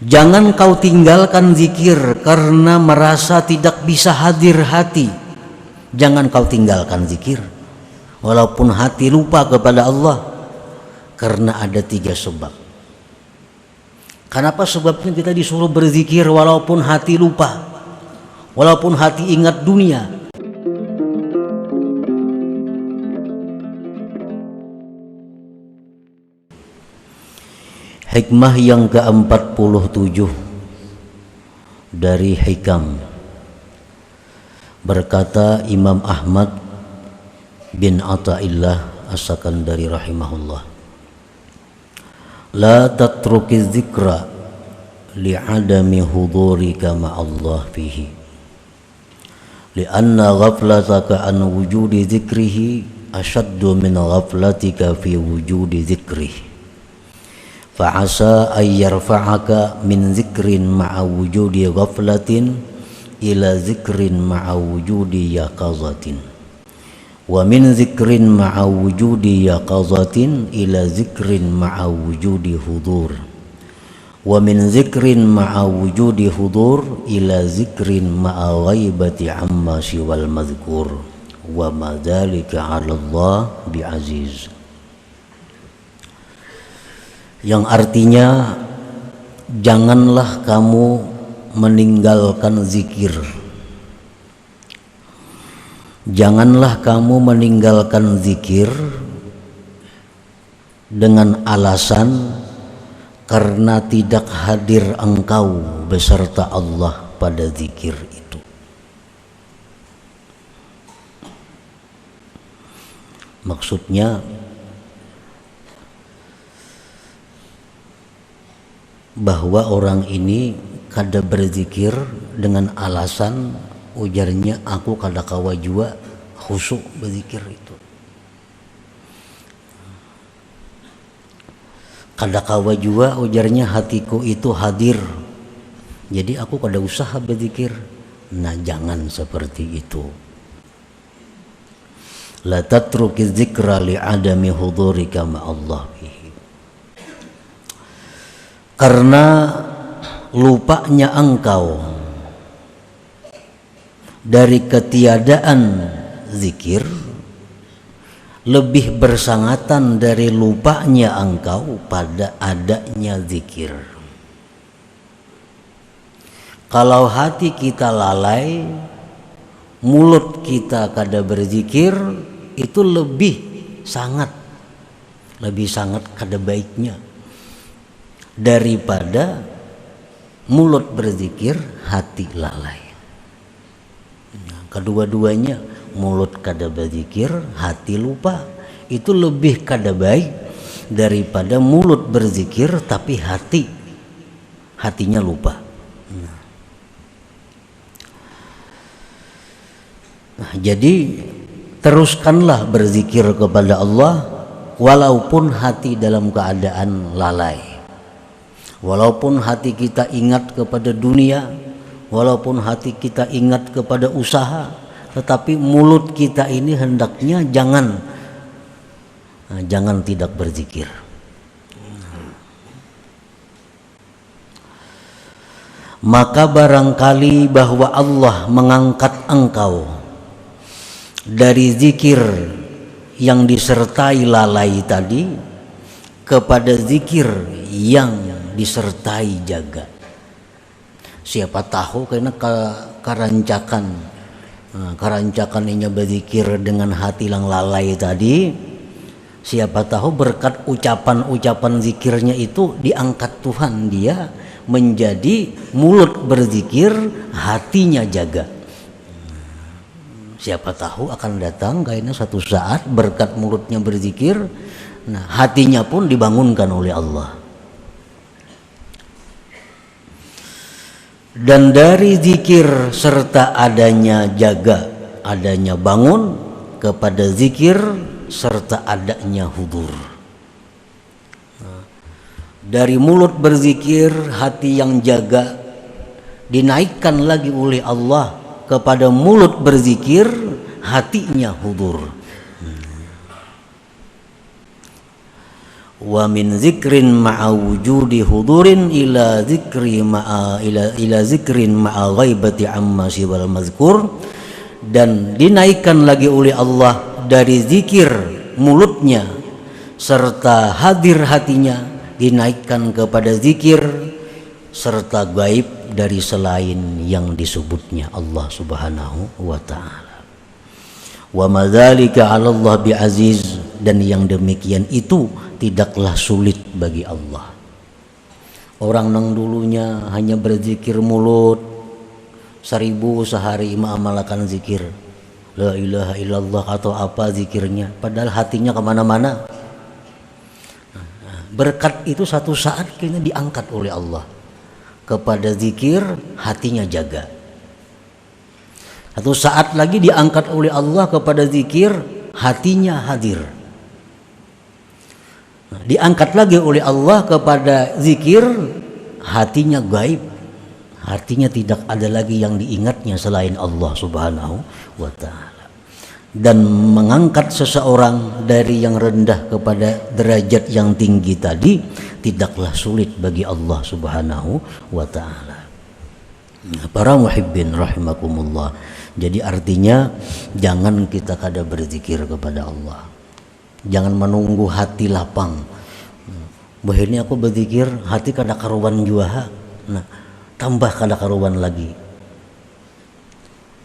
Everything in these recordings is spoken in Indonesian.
Jangan kau tinggalkan zikir karena merasa tidak bisa hadir hati. Jangan kau tinggalkan zikir walaupun hati lupa kepada Allah, karena ada 3 sebab. Kenapa sebabnya kita disuruh berzikir walaupun hati lupa, walaupun hati ingat dunia? Hikmah yang ke-47 dari hikam. Berkata Imam Ahmad bin Athaillah As-Sakandari rahimahullah, la tatruki dzikra li'adami hudurika ma'allah fihi li'anna ghaflataka an wujudi dzikrihi ashaddu min ghaflatika fi wujudi dzikrihi fa'asa ay yarfa'aka min zikrin ma'a wujudi ghaflatin ila zikrin ma'a wujudi yaqazatin wa min zikrin ma'a wujudi yaqazatin ila zikrin ma'a wujudi hudur wa min zikrin ma'a wujudi hudur ila zikrin ma'a ghaibati amma siwal madhkur wa ma dzalika 'ala Allah bi'aziz. Yang artinya, janganlah kamu meninggalkan zikir. Janganlah kamu meninggalkan zikir dengan alasan karena tidak hadir engkau beserta Allah pada zikir itu. Maksudnya, bahwa orang ini kada berzikir dengan alasan ujarnya aku kada kawa jua khusyuk berzikir itu, kada kawa jua ujarnya hatiku itu hadir, jadi aku kada usaha berzikir. Nah, jangan seperti itu. La tatruki dzikra li adami hudurika ma'allah fihi, karena lupanya engkau dari ketiadaan zikir lebih bersangatan dari lupanya engkau pada adanya zikir. Kalau hati kita lalai, mulut kita kada berzikir, itu lebih sangat kada baiknya daripada mulut berzikir hati lalai. Nah, kedua-duanya, mulut kada berzikir hati lupa, itu lebih kada baik daripada mulut berzikir tapi hatinya lupa. Nah, jadi teruskanlah berzikir kepada Allah walaupun hati dalam keadaan lalai. Walaupun hati kita ingat kepada dunia, walaupun hati kita ingat kepada usaha, tetapi mulut kita ini hendaknya jangan tidak berzikir. Maka barangkali bahwa Allah mengangkat engkau dari zikir yang disertai lalai tadi kepada zikir yang disertai jaga. Siapa tahu karena karancakan ini berzikir dengan hati yang lalai tadi, siapa tahu berkat ucapan zikirnya itu diangkat Tuhan, dia menjadi mulut berzikir, hatinya jaga. Siapa tahu akan datang kayaknya satu saat berkat mulutnya berzikir, nah hatinya pun dibangunkan oleh Allah. Dan dari zikir serta adanya jaga, adanya bangun kepada zikir serta adanya hudur. Dari mulut berzikir, hati yang jaga dinaikkan lagi oleh Allah kepada mulut berzikir, hatinya hudur. wa min zikrin ma'a wujudi hudurin ila zikrin ma'a ghaibati amma siwal mazkur, dan dinaikkan lagi oleh Allah dari zikir mulutnya serta hadir hatinya, dinaikkan kepada zikir serta gaib dari selain yang disebutnya Allah Subhanahu wa ta'ala. Wa madzalika 'ala Allah bi'aziz, dan yang demikian itu tidaklah sulit bagi Allah. Orang nang dulunya hanya berzikir mulut 1000 sehari mengamalkan zikir la ilaha illallah atau apa zikirnya, padahal hatinya kemana-mana. Berkat itu satu saat kayaknya diangkat oleh Allah kepada zikir, hatinya jaga. Satu saat lagi diangkat oleh Allah kepada zikir, hatinya hadir. Diangkat lagi oleh Allah kepada zikir, hatinya gaib, artinya tidak ada lagi yang diingatnya selain Allah Subhanahu wa ta'ala. Dan mengangkat seseorang dari yang rendah kepada derajat yang tinggi tadi tidaklah sulit bagi Allah Subhanahu wa ta'ala. Para muhibbin rahimakumullah, jadi artinya jangan kita kada berzikir kepada Allah, jangan menunggu hati lapang. Bahirnya aku berzikir hati kada karuan jua, nah tambah kada karuan lagi.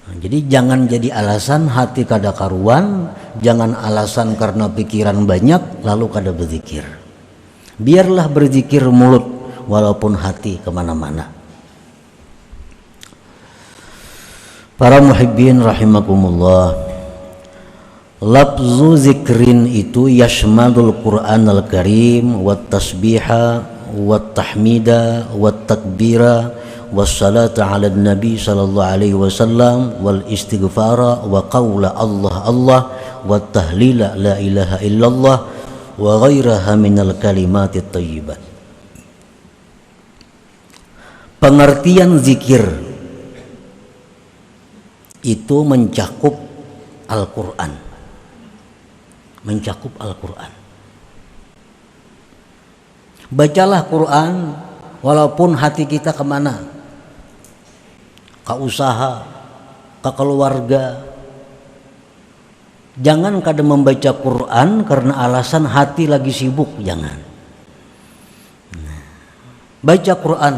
Nah, jadi jangan jadi alasan hati kada karuan, jangan alasan karena pikiran banyak lalu kada berzikir. Biarlah berzikir mulut walaupun hati kemana-mana. Para muhibbin rahimakumullah, lafzu zikrin itu yashmadul Qur'an al-Karim wat tasbiha wat tahmida wat takbira was salata ala nabi sallallahu alaihi wasallam wal istighfara wa qawla Allah Allah wat tahlila la ilaha illallah wa ghairaha minal kalimatit thayyibat. Pengertian zikir itu mencakup Al-Quran, mencakup Al-Quran. Bacalah Quran walaupun hati kita kemana, ke usaha, ke keluarga. Jangan kadang membaca Quran karena alasan hati lagi sibuk, jangan. Baca Quran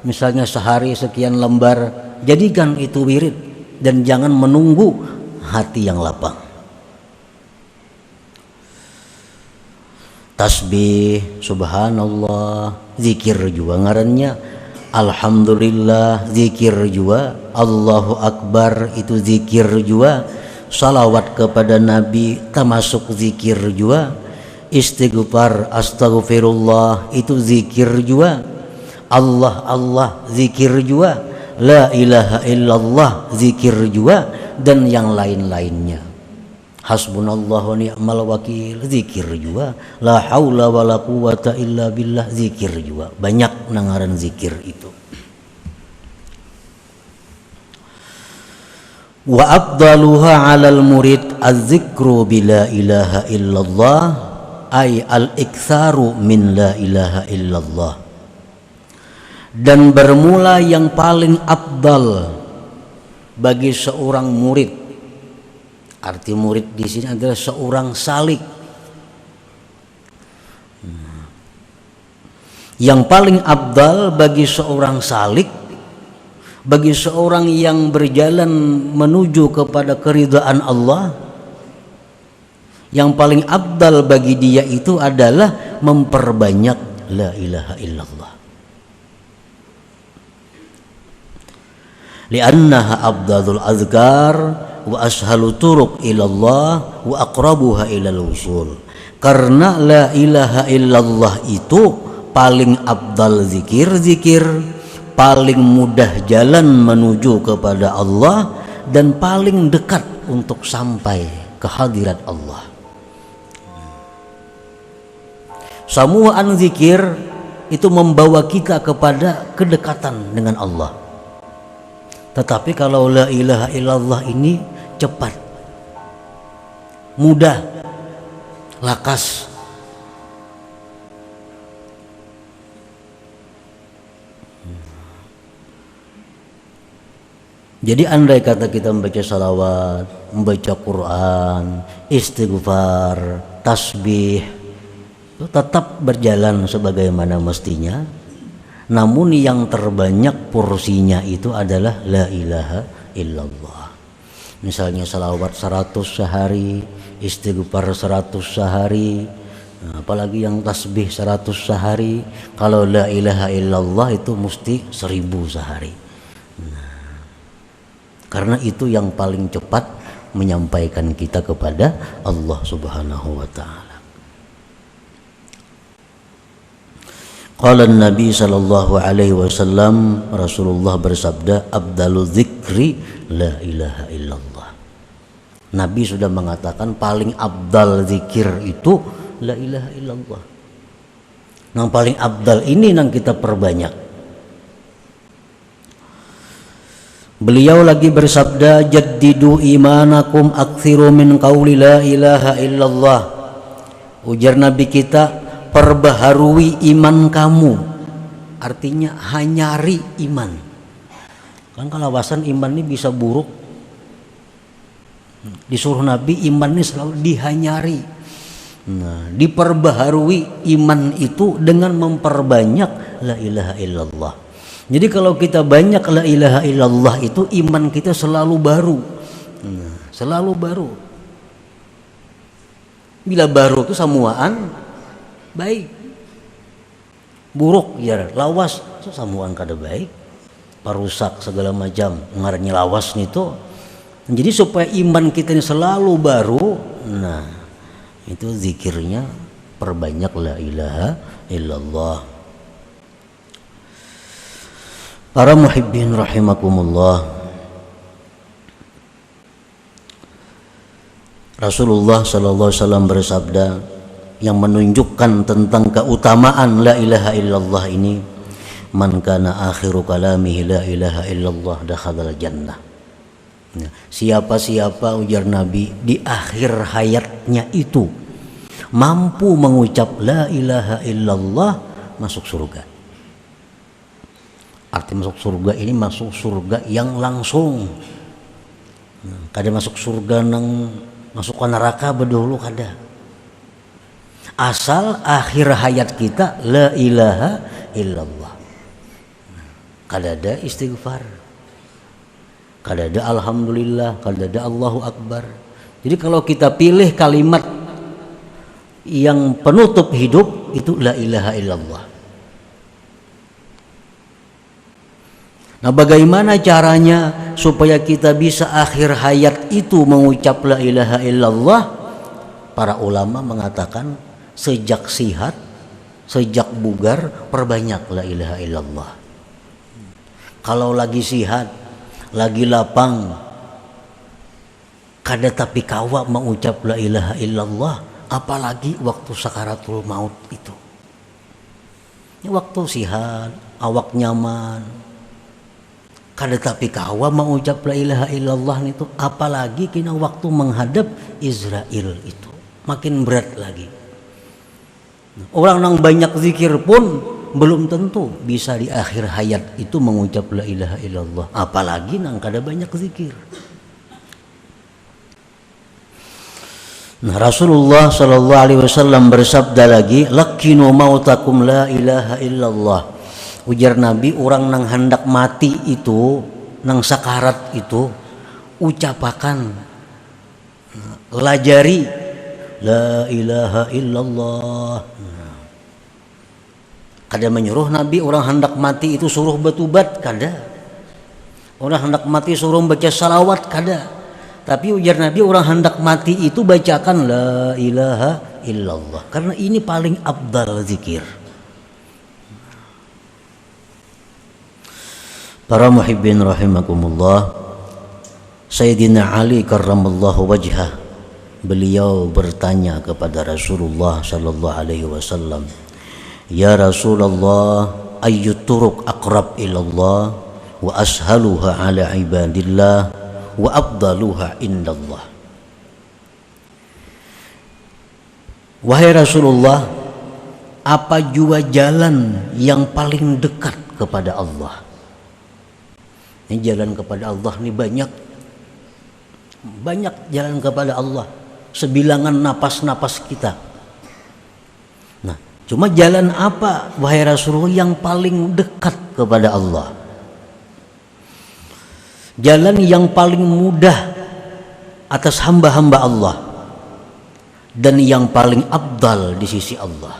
misalnya sehari sekian lembar, jadikan itu wirid. Dan jangan menunggu hati yang lapang. Tasbih, subhanallah, zikir juga ngarannya. Alhamdulillah, zikir juga. Allahu Akbar, itu zikir juga. Salawat kepada Nabi termasuk zikir juga. Istighfar, astaghfirullah, itu zikir juga. Allah Allah, zikir juga. La ilaha illallah, zikir juga, dan yang lain-lainnya. Hasbunallahu ni'mal wakil, zikir juga. La haula wala quwata illa billah, zikir juga. Banyak nangaran zikir itu. Wa afdaluha 'alal murid az-zikru bila ilaha illallah, ay al-iktsaru min la ilaha illallah. Dan bermula yang paling afdal bagi seorang murid, arti murid di sini adalah seorang salik. Yang paling afdal bagi seorang salik, bagi seorang yang berjalan menuju kepada keridhaan Allah, yang paling afdal bagi dia itu adalah memperbanyak la ilaha illallah. Li'annaha afdalul azkar wa ashalu turuq ilallah wa aqrabuha ilal wusul. Karena la ilaha illallah itu paling afdal zikir-zikir, paling mudah jalan menuju kepada Allah, dan paling dekat untuk sampai ke hadirat Allah. Samuan zikir itu membawa kita kepada kedekatan dengan Allah. Tetapi kalau la ilaha illallah ini cepat, mudah, lakas. Jadi andai kata kita membaca salawat, membaca Quran, istighfar, tasbih, itu tetap berjalan sebagaimana mestinya. Namun yang terbanyak porsinya itu adalah la ilaha illallah. Misalnya salawat 100 sehari, istighfar 100 sehari, apalagi yang tasbih 100 sehari. Kalau la ilaha illallah itu mesti 1000 sehari. Karena itu yang paling cepat menyampaikan kita kepada Allah Subhanahu wa taala. Qala Nabi sallallahu alaihi wasallam, Rasulullah bersabda, "Afdalu dzikri la ilaha illallah." Nabi sudah mengatakan paling abdal zikir itu la ilaha illallah. Yang paling abdal ini yang kita perbanyak. Beliau lagi bersabda, "Jaddidu imanakum aktsiru min qauli la ilaha illallah." Ujar Nabi kita, perbaharui iman kamu. Artinya hanyari iman. Kan kalawasan iman ini bisa buruk. Disuruh Nabi iman ini selalu dihanyari. Nah, diperbaharui iman itu dengan memperbanyak la ilaha illallah. Jadi kalau kita banyak la ilaha illallah itu iman kita selalu baru. Selalu baru. Bila baru itu samuaan baik. Buruk ya lawas itu samuaan kada baik. Parusak segala macam ngarannya lawas itu. Jadi supaya iman kita ini selalu baru, nah itu zikirnya perbanyak la ilaha illallah. Para muhibbin rahimakumullah, Rasulullah sallallahu alaihi wasallam bersabda yang menunjukkan tentang keutamaan la ilaha illallah ini, man kana akhiru kalamihi la ilaha illallah dakhalal jannah. Siapa-siapa, ujar Nabi, di akhir hayatnya itu mampu mengucap la ilaha illallah masuk surga. Arti masuk surga ini masuk surga yang langsung. Kada masuk surga nang masuk ke neraka bedulu kada. Asal akhir hayat kita la ilaha illallah. Kada ada istighfar, kada ada alhamdulillah, kada ada Allahu akbar. Jadi kalau kita pilih kalimat yang penutup hidup itu la ilaha illallah. Nah, bagaimana caranya supaya kita bisa akhir hayat itu mengucap la ilaha illallah? Para ulama mengatakan sejak sihat, sejak bugar perbanyak la ilaha illallah. Kalau lagi sihat, lagi lapang, kada tapi kawa mengucap la ilaha illallah, apalagi waktu sakaratul maut itu. Ini waktu sihat, awak nyaman, kada tapi kawa mengucap la ilaha illallah itu, apalagi kena waktu menghadap Israel itu makin berat lagi. Orang yang banyak zikir pun belum tentu bisa di akhir hayat itu mengucap la ilaha illallah, apalagi nang kada banyak zikir. Nah, Rasulullah sallallahu alaihi wasallam bersabda lagi, "Lakinu mautakum la ilaha illallah." Ujar Nabi, orang nang hendak mati itu, nang sakarat itu, ucapakan, lajari la ilaha illallah. Kada menyuruh Nabi orang hendak mati itu suruh bertobat, kada. Orang hendak mati suruh baca salawat, kada. Tapi ujar Nabi, orang hendak mati itu bacakan la ilaha illallah, karena ini paling afdal zikir. Para muhibbin rahimakumullah, Sayyidina Ali karramallahu wajhah, beliau bertanya kepada Rasulullah sallallahu alaihi wasallam, "Ya Rasulullah, ayyu turuq aqrab ilallah wa ashaluha ala ibadillah wa afdaluha indallah?" Wahai Rasulullah, apa jua jalan yang paling dekat kepada Allah. Ini jalan kepada Allah ini banyak jalan kepada Allah, sebilangan napas-napas kita. Nah, cuma jalan apa wahai Rasulullah yang paling dekat kepada Allah? Jalan yang paling mudah atas hamba-hamba Allah dan yang paling afdal di sisi Allah.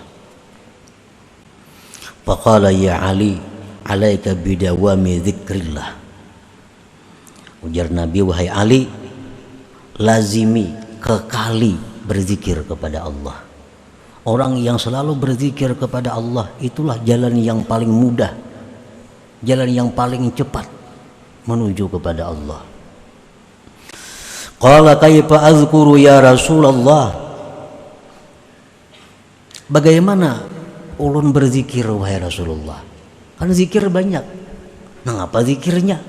Faqala ya Ali, alaika bidawami dzikrillah. Ujar Nabi, wahai Ali, lazimi, kekali berzikir kepada Allah. Orang yang selalu berzikir kepada Allah, itulah jalan yang paling mudah, jalan yang paling cepat menuju kepada Allah. Qala kaifa azkuru ya Rasulullah? Bagaimana ulun berzikir wahai Rasulullah? Kan zikir banyak. Nah, apa zikirnya?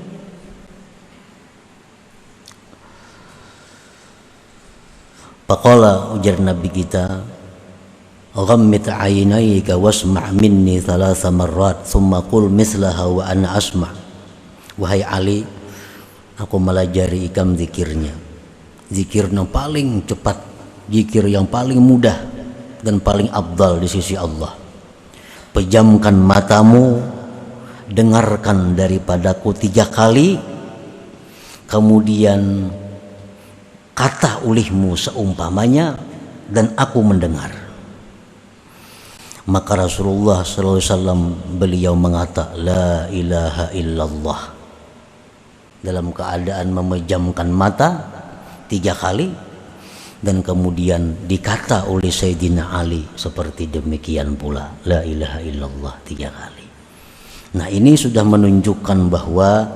Faqala, ujar Nabi kita, ghammit aynayka wasma' minni thalatha marrat thumma qul mislaha wa ana asma'. Wahai Ali, aku melajari ikam zikirnya, zikir yang paling cepat, zikir yang paling mudah dan paling afdal di sisi Allah. Pejamkan matamu, dengarkan daripadaku 3 kali, kemudian kata ulihmu seumpamanya dan aku mendengar. Maka Rasulullah SAW beliau mengata la ilaha illallah dalam keadaan memejamkan mata 3 kali, dan kemudian dikata oleh Sayyidina Ali seperti demikian pula, la ilaha illallah 3 kali. Nah, ini sudah menunjukkan bahwa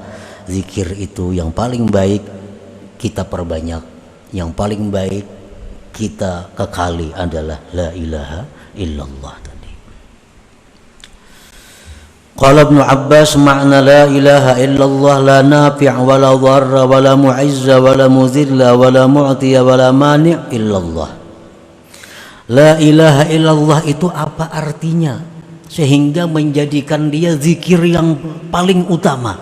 zikir itu yang paling baik kita perbanyak, yang paling baik kita kekali adalah la ilaha illallah tadi. Qala Ibnu Abbas, makna la ilaha illallah la nafi' wa la dharra wa la mu'izza wa la muzilla wa la mu'tiya wa la mani' illallah. La ilaha illallah itu apa artinya sehingga menjadikan dia zikir yang paling utama?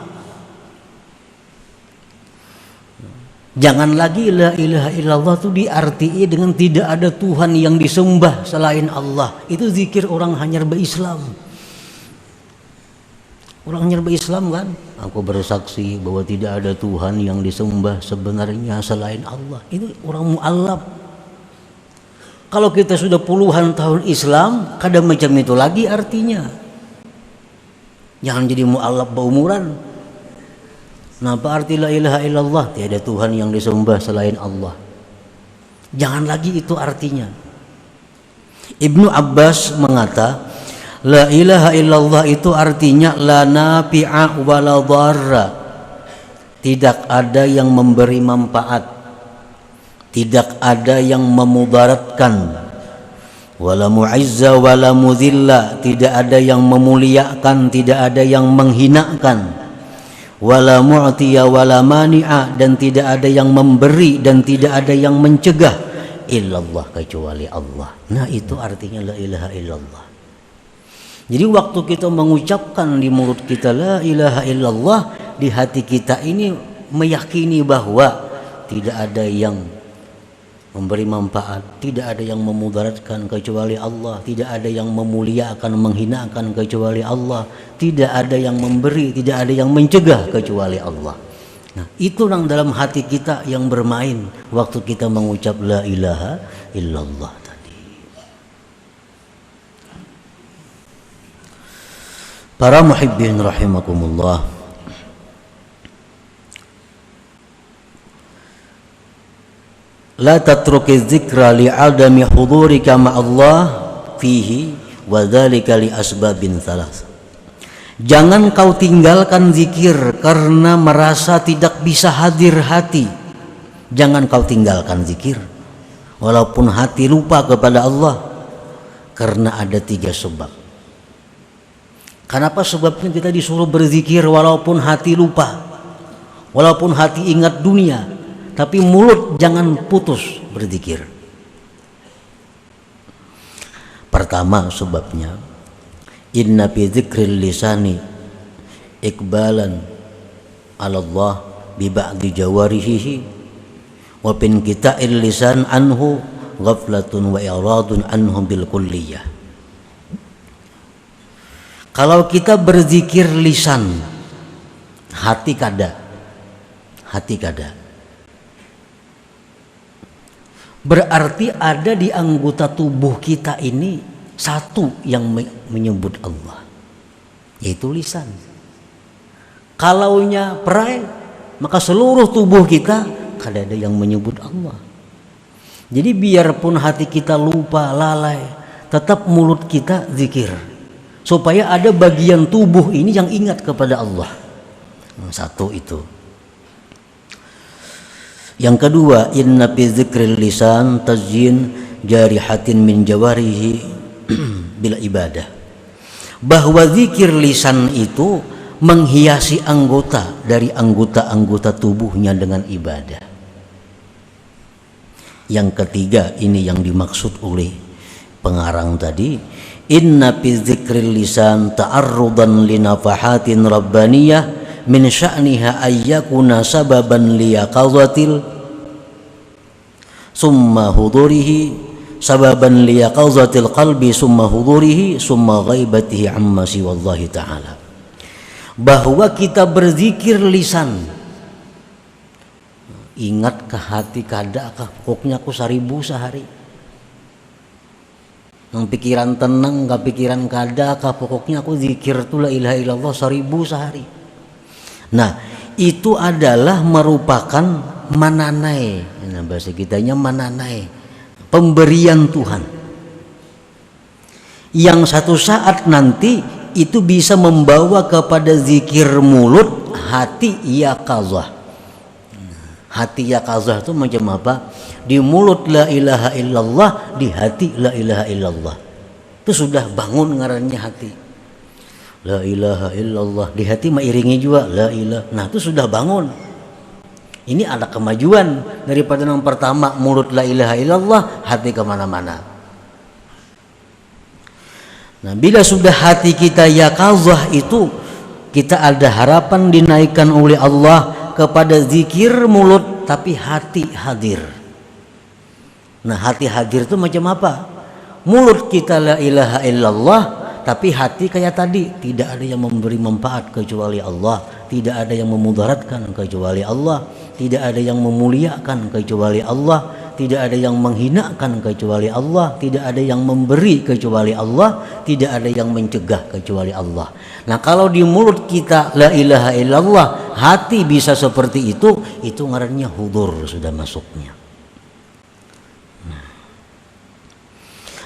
Jangan lagi la ilaha illallah itu diartii dengan tidak ada Tuhan yang disembah selain Allah. Itu zikir orang hanya berislam. Orang hanya berislam kan, aku bersaksi bahwa tidak ada Tuhan yang disembah sebenarnya selain Allah. Itu orang mu'allaf. Kalau kita sudah puluhan tahun Islam, kadang macam itu lagi artinya. Jangan jadi mu'allaf berumuran. Nah, apa arti la ilaha illallah? Tiada Tuhan yang disembah selain Allah. Jangan lagi itu artinya. Ibnu Abbas mengata, la ilaha illallah itu artinya la nafi'a wa la dharra. Tidak ada yang memberi manfaat, tidak ada yang memudaratkan. Wala mu'izza wala mudhilla, tidak ada yang memuliakan, tidak ada yang menghinakan. Wala mu'tiya wala mani'a, dan tidak ada yang memberi dan tidak ada yang mencegah illallah, kecuali Allah. Nah, itu artinya la ilaha illallah. Jadi waktu kita mengucapkan di mulut kita la ilaha illallah, di hati kita ini meyakini bahwa tidak ada yang memberi manfaat, tidak ada yang memudaratkan kecuali Allah, tidak ada yang memuliakan, menghinakan kecuali Allah, tidak ada yang memberi, tidak ada yang mencegah kecuali Allah. Nah, itu yang dalam hati kita yang bermain waktu kita mengucap la ilaha illallah. Para muhibbin rahimakumullah, la tatruki dzikra li'adami hudurika ma'allah fihi wa dzalika li asbabin thalath. Jangan kau tinggalkan zikir karena merasa tidak bisa hadir hati. Jangan kau tinggalkan zikir walaupun hati lupa kepada Allah, karena ada 3 sebab. Kenapa sebabnya kita disuruh berzikir walaupun hati lupa, walaupun hati ingat dunia, tapi mulut jangan putus berzikir. Pertama sebabnya, inna fi dzikril lisani iqbalan ala Allah bi ba'di jawarihi wa bin kita'il lisan anhu ghaflatun wa iradun anhum bil kulliyah. Kalau kita berzikir lisan, hati kada, berarti ada di anggota tubuh kita ini satu yang menyebut Allah, yaitu lisan. Kalaunya perai, maka seluruh tubuh kita kada ada yang menyebut Allah. Jadi biarpun hati kita lupa, lalai, tetap mulut kita zikir, supaya ada bagian tubuh ini yang ingat kepada Allah. Satu itu. Yang kedua, inna fi dzikril lisan tazyin jarihatin min jawarihi bil ibadah. Bahwa zikir lisan itu menghiasi anggota dari anggota-anggota tubuhnya dengan ibadah. Yang ketiga, ini yang dimaksud oleh pengarang tadi, inna fi dzikril lisan ta'arrudan li nafahatin rabbaniyah min sya'niha ayyakuna sababan liyaqadhatil summa hudurihi sababan liyaqadhatil qalbi summa hudurihi summa ghaibatihi amma siwallahi ta'ala. Bahwa kita berzikir lisan, ingat ke hati kada kah pokoknya aku 1000 sehari. Yang pikiran tenang, gak pikiran kada kah pokoknya aku zikir tu la ilaha illallah 1000 sehari. Nah, itu adalah merupakan mananai. Nah, bahasa kitanya mananai, pemberian Tuhan. Yang satu saat nanti itu bisa membawa kepada zikir mulut, hati yaqazah. Hati yaqazah itu macam apa? Di mulut la ilaha illallah, di hati la ilaha illallah. Itu sudah bangun ngarannya hati. La ilaha illallah, di hati mengiringi juga la ilaha. Nah, itu sudah bangun. Ini ada kemajuan daripada yang pertama mulut la ilaha illallah, hati kemana-mana. Nah, bila sudah hati kita yaqazah itu, kita ada harapan dinaikkan oleh Allah kepada zikir mulut tapi hati hadir. Nah, hati hadir itu macam apa? Mulut kita la ilaha illallah, tapi hati kayak tadi, tidak ada yang memberi manfaat kecuali Allah, tidak ada yang memudaratkan kecuali Allah, tidak ada yang memuliakan kecuali Allah, tidak ada yang menghinakan kecuali Allah, tidak ada yang memberi kecuali Allah, tidak ada yang mencegah kecuali Allah. Nah, kalau di mulut kita la ilaha illallah, hati bisa seperti itu ngarannya hudur, sudah masuknya.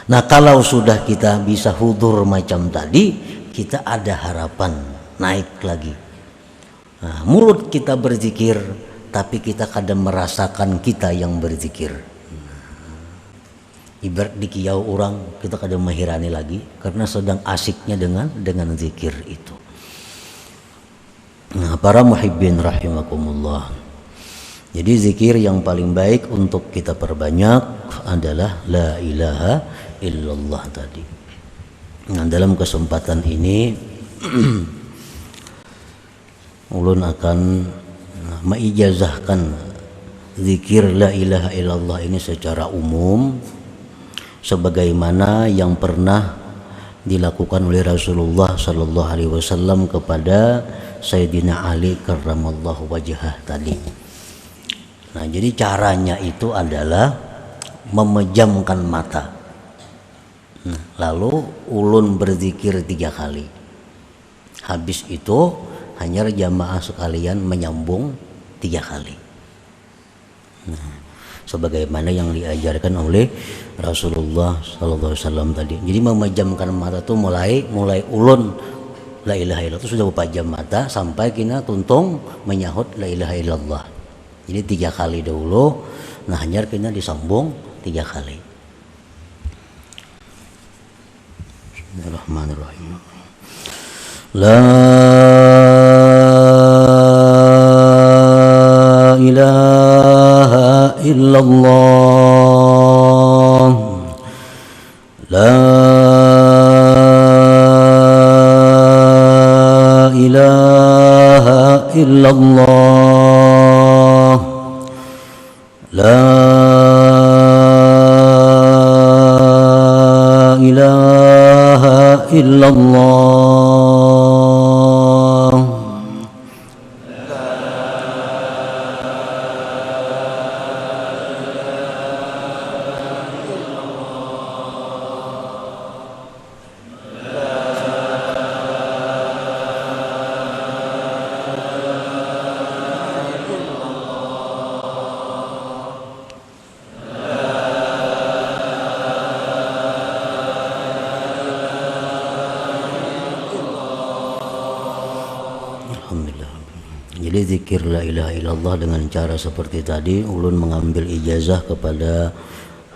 Nah, kalau sudah kita bisa hudur macam tadi, kita ada harapan naik lagi. Nah, mulut kita berzikir, tapi kita kadang merasakan kita yang berzikir. Ibarat di kiau orang, kita kadang mahirani lagi karena sedang asiknya dengan zikir itu. Nah, para muhibbin rahimakumullah. Jadi zikir yang paling baik untuk kita perbanyak adalah la ilaha illallah tadi. Nah, dalam kesempatan ini ulun akan meijazahkan zikir la ilaha illallah ini secara umum sebagaimana yang pernah dilakukan oleh Rasulullah sallallahu alaihi wasallam kepada Sayyidina Ali karramallahu wajhah tadi. Nah, jadi caranya itu adalah memejamkan mata. Nah, lalu ulun berzikir 3 kali. Habis itu hanya jamaah sekalian menyambung 3 kali. Nah, sebagaimana yang diajarkan oleh Rasulullah sallallahu alaihi wasallam tadi. Jadi memejamkan mata itu mulai ulun la ilaha illallah itu sudah berpajam mata sampai kina tuntung menyahut la ilaha illallah. Jadi 3 kali dahulu, nah hanya kina disambung 3 kali. Bismillahirrahmanirrahim. La ilaha illallah. La ilaha illallah, la ilaha illallah, alhamdulillah. Jadi zikir la ilaha illallah dengan cara seperti tadi, ulun mengambil ijazah kepada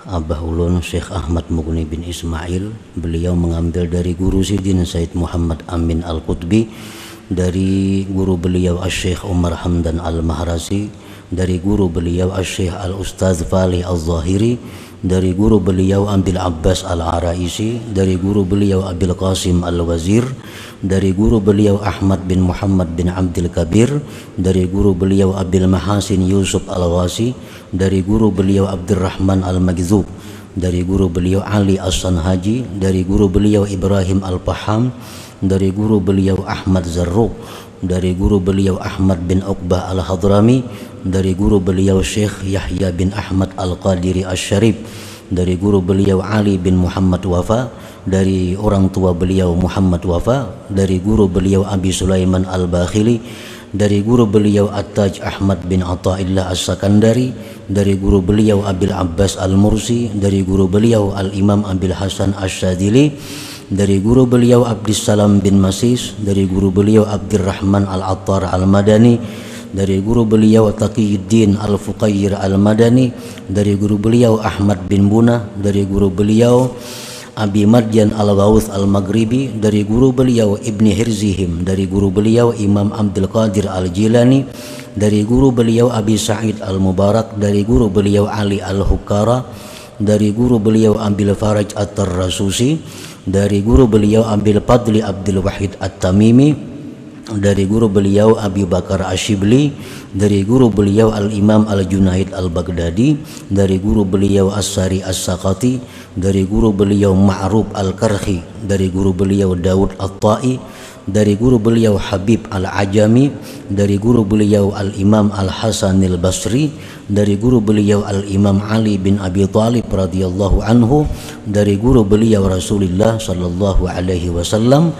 Abah ulun Syekh Ahmad Mughni bin Ismail. Beliau mengambil dari guru Sidin Said Muhammad Amin Al-Qutbi, dari guru beliau Syekh Umar Hamdan Al-Mahrasi, dari guru beliau Syekh Al-Ustaz Falih Al-Zahiri, dari guru beliau Abil Abbas Al-Araisi, dari guru beliau Abil Qasim Al-Wazir, dari guru beliau Ahmad bin Muhammad bin Abdul Kabir, dari guru beliau Abil Mahasin Yusuf Al-Wasi, dari guru beliau Abdurrahman Al-Magzub, dari guru beliau Ali As-Sanhaji, dari guru beliau Ibrahim Al-Paham, dari guru beliau Ahmad Zarruq, dari guru beliau Ahmad bin Uqbah Al-Hadrami, dari guru beliau Syekh Yahya bin Ahmad Al-Qadiri Asy-Syarif, dari guru beliau Ali bin Muhammad Wafa, dari orang tua beliau Muhammad Wafa, dari guru beliau Abi Sulaiman Al-Bakhili, dari guru beliau At-Taj Ahmad bin Athaillah As-Sakandari, dari guru beliau Abil Abbas Al-Mursi, dari guru beliau Al-Imam Abil Hasan Asy-Syadzili, dari guru beliau Abdissalam bin Masis, dari guru beliau Abdurrahman Al-Attar Al-Madani, dari guru beliau Taqiyuddin Al-Fuqayyir Al-Madani, dari guru beliau Ahmad bin Bunah, dari guru beliau Abi Madyan Al-Ghawth Al-Maghribi, dari guru beliau Ibni Hirzihim, dari guru beliau Imam Abdul Qadir Al-Jilani, dari guru beliau Abi Sa'id Al-Mubarak, dari guru beliau Ali Al-Hukara, dari guru beliau Abil Faraj At-Tarrasusi, dari guru beliau Abil Fadli Abdul Wahid At-Tamimi, dari guru beliau Abi Bakar Asyibli, dari guru beliau Al-Imam Al-Junaid Al-Baghdadi, dari guru beliau As-Sari As-Saqati, dari guru beliau Ma'ruf Al-Karhi, dari guru beliau Daud At-Ta'i, dari guru beliau Habib Al-Ajami, dari guru beliau Al-Imam Al-Hasan Al-Basri, dari guru beliau Al-Imam Ali bin Abi Thalib radhiyallahu anhu, dari guru beliau Rasulullah sallallahu alaihi wasallam,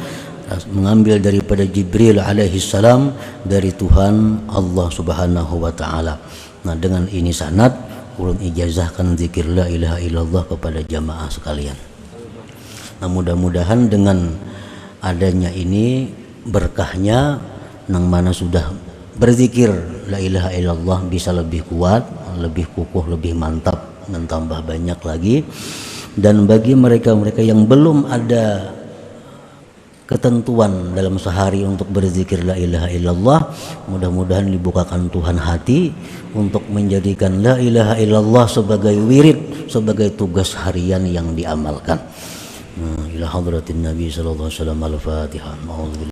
mengambil daripada Jibril alaihi salam, dari Tuhan Allah subhanahu wa ta'ala. Nah, dengan ini sanad ulun ijazahkan zikir la ilaha illallah kepada jamaah sekalian. Nah, mudah-mudahan dengan adanya ini berkahnya, nang mana sudah berzikir la ilaha illallah bisa lebih kuat, lebih kukuh, lebih mantap, dan tambah banyak lagi. Dan bagi mereka-mereka yang belum ada ketentuan dalam sehari untuk berzikir la ilaha illallah, mudah-mudahan dibukakan Tuhan hati untuk menjadikan la ilaha illallah sebagai wirid, sebagai tugas harian yang diamalkan. Ila hadratin Nabi sallallahu alaihi wasallam. Al-Fatihah.